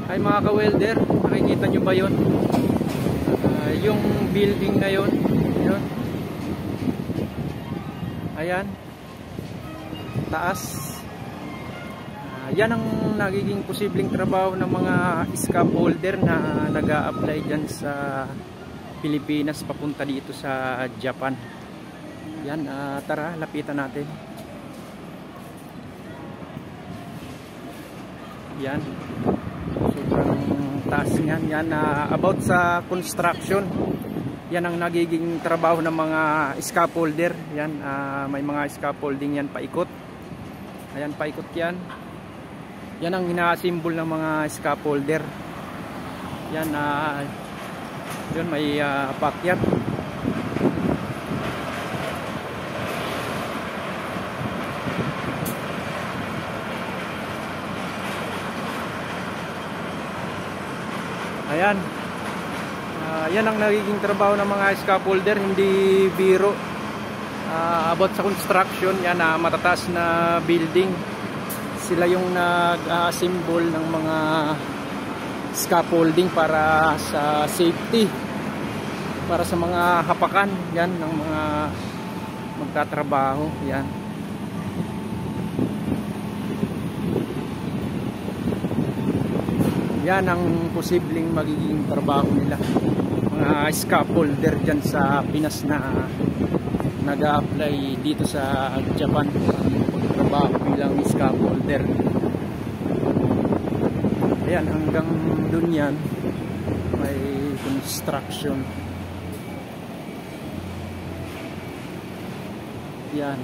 Ay mga ka-welder, nakikita nyo ba yun? Yung building na yun, yun. Ayan, taas. Yan ang nagiging posibleng trabaho ng mga scaffolder na nag-a-apply dyan sa Pilipinas papunta dito sa Japan. Yan, tara, lapitan natin. Yan, sobrang taas niyan. Yan, about sa construction, yan ang nagiging trabaho ng mga scaffolder. Yan, may mga scaffolding yan paikot. Ayan, paikot yan. Yan ang ina-assemble ng mga scaffolder. Yan, yun, may pakyat. Ayan, yan ang nagiging trabaho ng mga scaffolder, hindi biro. About sa construction, yan, matataas na building, sila yung nag-assemble ng mga scaffolding para sa safety, para sa mga hapakan yan ng mga magtatrabaho. Yan, yan ang posibleng magiging trabaho nila, mga scaffolder dyan sa Pinas na nag-a-apply dito sa Japan, trabaho bilang scaffolder. Ayan, hanggang dun yan may construction. Yan,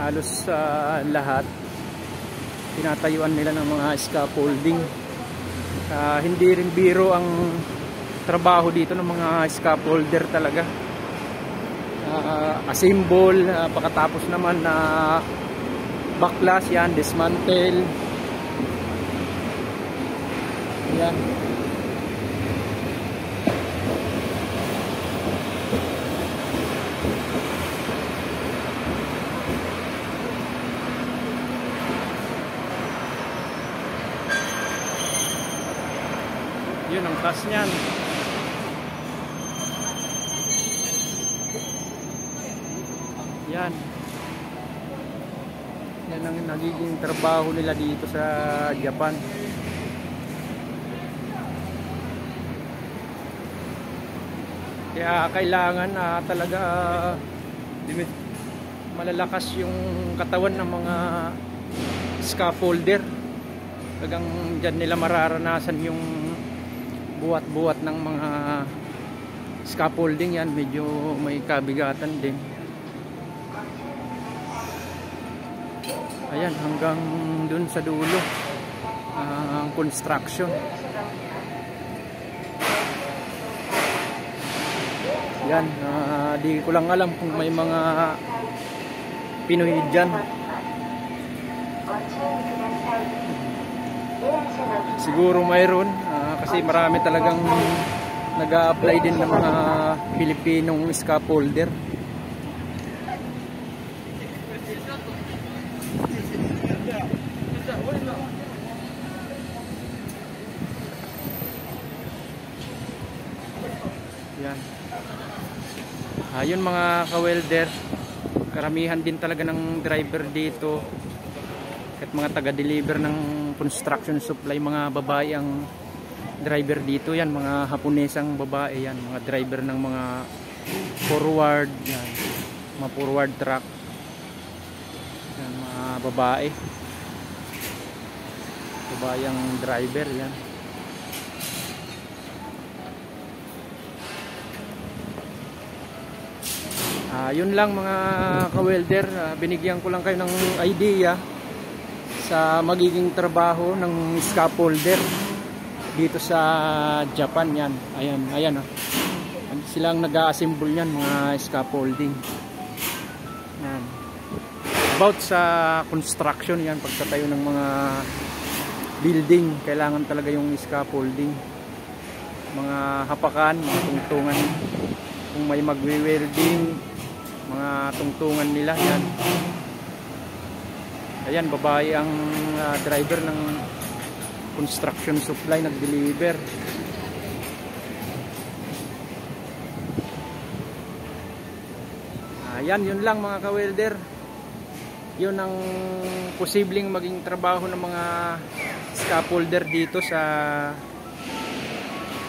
halos lahat tinatayuan nila ng mga scaffolding. Hindi rin biro ang trabaho dito ng mga scaffolder talaga. Assemble, pagkatapos naman na backlash, yan, dismantle. Yan, yun ang taas niyan. Yan, yan ang nagiging trabaho nila dito sa Japan. Kaya kailangan talaga malalakas yung katawan ng mga scaffolder. Talagang dyan nila mararanasan yung buhat-buhat ng mga scaffolding. Yan, medyo may kabigatan din. Ayan, hanggang dun sa dulo ang construction. Yan, di ko lang alam kung may mga Pinoy dyan. Siguro mayroon, kasi marami talagang nag-a-apply din ng mga Pilipinong scaffolder. Yan. Yun mga ka-welder, karamihan din talaga ng driver dito at mga taga-deliver ng construction supply, mga babae ang driver dito. Yan, mga Haponesang babae yan, mga driver ng mga forward, yan, mga forward truck. Yan, mga babae ang driver. Yan, yun lang mga ka-welder, binigyan ko lang kayo ng idea sa magiging trabaho ng scaffolder dito sa Japan. Yan, ayan, silang nag-a-assemble yan, mga scaffolding. Yan, about sa construction, yan, pagtatayo ng mga building, kailangan talaga yung scaffolding, mga hapakan, mga tungtungan, kung may magwe-welding, mga tungtungan nila. Yan, ayan, babae ang driver ng construction supply nag-deliver. Ayan, yun lang mga ka-welder. Yun ang posibleng maging trabaho ng mga scaffolder dito sa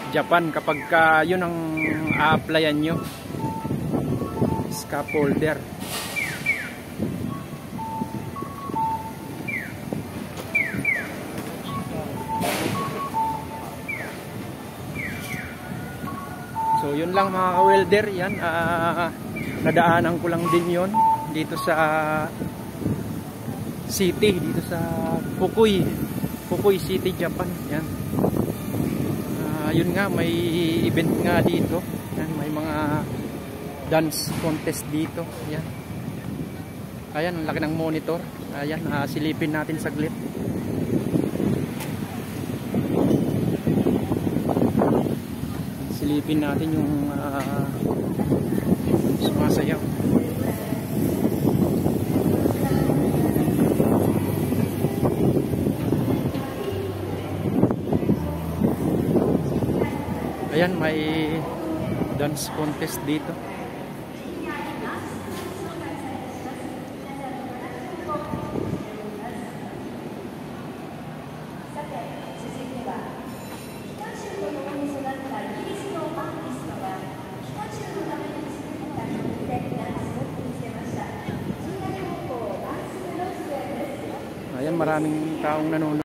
Japan kapag yun ang a-applyan nyo, scaffolder. So yun lang mga ka-welder, yan nadaanan ko lang din yun dito sa city, dito sa Fukui City, Japan. Yan. Yun nga, may event nga dito. Yan, may mga dance contest dito. Yan. Ayan, ang laki ng monitor. Ayan, silipin natin saglit. Silipin natin yung sumasayaw. Ayan, may dance contest dito. Ayan, maraming taong nanonood.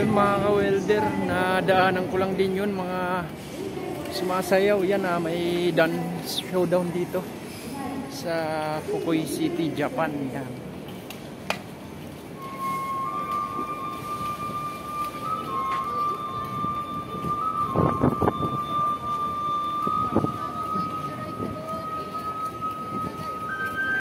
Ayun mga ka-welder, nadaanan ko lang din yun, mga sumasayaw. Yan may dance showdown dito sa Fukui City, Japan. Yan.